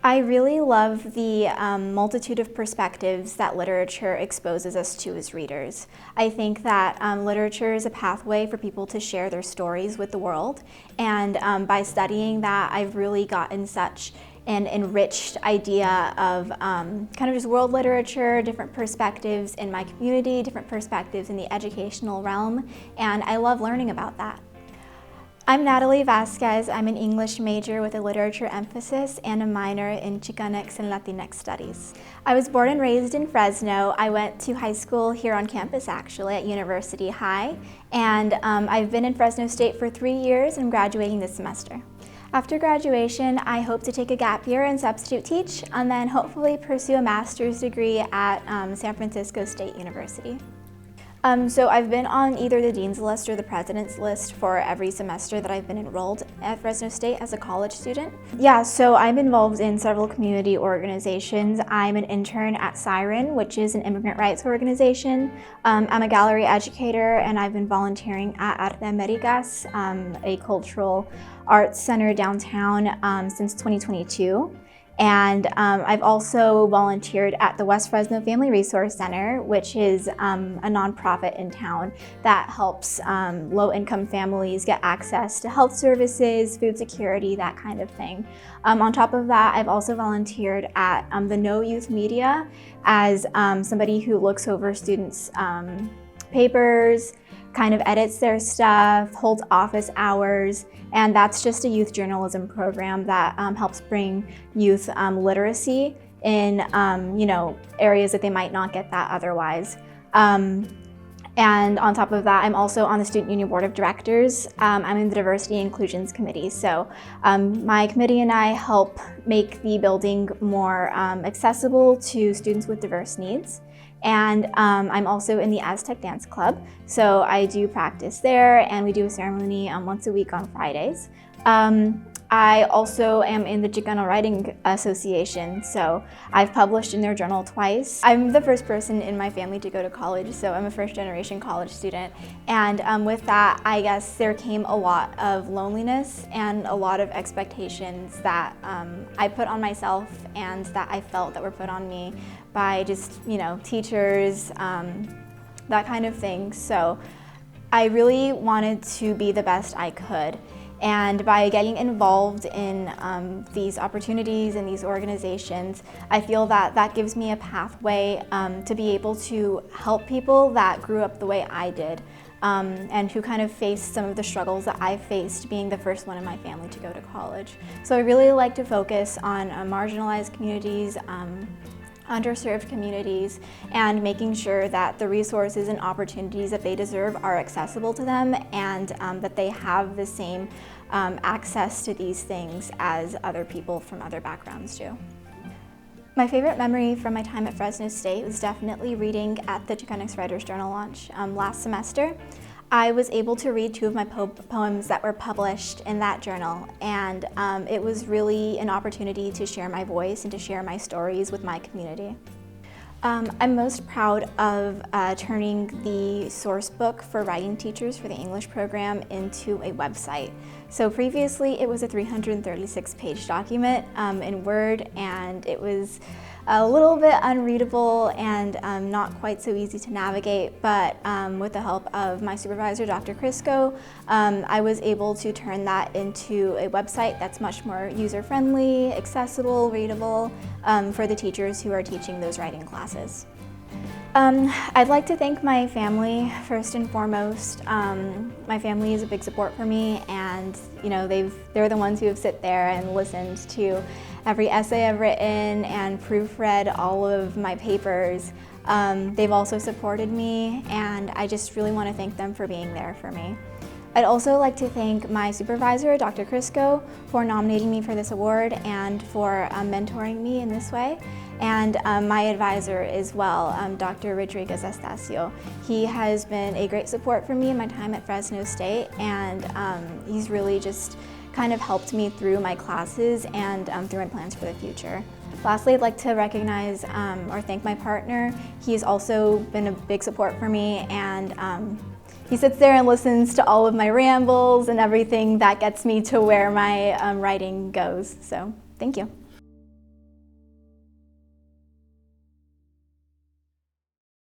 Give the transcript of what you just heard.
I really love the multitude of perspectives that literature exposes us to as readers. I think that literature is a pathway for people to share their stories with the world, and by studying that, I've really gotten such an enriched idea of kind of just world literature, different perspectives in my community, different perspectives in the educational realm, and I love learning about that. I'm Natalie Vasquez. I'm an English major with a literature emphasis and a minor in Chicanx and Latinx studies. I was born and raised in Fresno. I went to high school here on campus actually at University High, and I've been in Fresno State for 3 years and graduating this semester. After graduation, I hope to take a gap year and substitute teach, and then hopefully pursue a master's degree at San Francisco State University. So I've been on either the Dean's List or the President's List for every semester that I've been enrolled at Fresno State as a college student. Yeah, so I'm involved in several community organizations. I'm an intern at Siren, which is an immigrant rights organization. I'm a gallery educator, and I've been volunteering at Arte Americas, a cultural arts center downtown since 2022. And I've also volunteered at the West Fresno Family Resource Center, which is a nonprofit in town that helps low-income families get access to health services, food security, that kind of thing. On top of that, I've also volunteered at the No Youth Media as somebody who looks over students' papers, kind of edits their stuff, holds office hours, and that's just a youth journalism program that helps bring youth literacy in areas that they might not get that otherwise. And on top of that, I'm also on the Student Union Board of Directors. I'm in the Diversity and Inclusions Committee. So my committee and I help make the building more accessible to students with diverse needs. And I'm also in the Aztec Dance Club, so I do practice there, and we do a ceremony once a week on Fridays. I also am in the Chicano Writing Association, so I've published in their journal twice. I'm the first person in my family to go to college, so I'm a first-generation college student. And with that, I guess there came a lot of loneliness and a lot of expectations that I put on myself and that I felt that were put on me by just, teachers, that kind of thing. So I really wanted to be the best I could. And by getting involved in these opportunities and these organizations, I feel that that gives me a pathway to be able to help people that grew up the way I did, and who kind of faced some of the struggles that I faced being the first one in my family to go to college. So I really like to focus on marginalized communities, underserved communities, and making sure that the resources and opportunities that they deserve are accessible to them, and that they have the same access to these things as other people from other backgrounds do. My favorite memory from my time at Fresno State was definitely reading at the Chicanx Writers Journal launch last semester. I was able to read 2 of my poems that were published in that journal, and it was really an opportunity to share my voice and to share my stories with my community. I'm most proud of turning the source book for writing teachers for the English program into a website. So previously it was a 336-page document in Word, and it was a little bit unreadable and not quite so easy to navigate, but with the help of my supervisor, Dr. Crisco, I was able to turn that into a website that's much more user-friendly, accessible, readable for the teachers who are teaching those writing classes. I'd like to thank my family first and foremost. My family is a big support for me, and they're the ones who have sit there and listened to every essay I've written and proofread all of my papers. They've also supported me, and I just really want to thank them for being there for me. I'd also like to thank my supervisor, Dr. Crisco, for nominating me for this award and for mentoring me in this way, and my advisor as well, Dr. Rodriguez Estacio. He has been a great support for me in my time at Fresno State, and he's really just kind of helped me through my classes and through my plans for the future. Lastly, I'd like to recognize or thank my partner. He's also been a big support for me, and he sits there and listens to all of my rambles and everything that gets me to where my writing goes. So, thank you.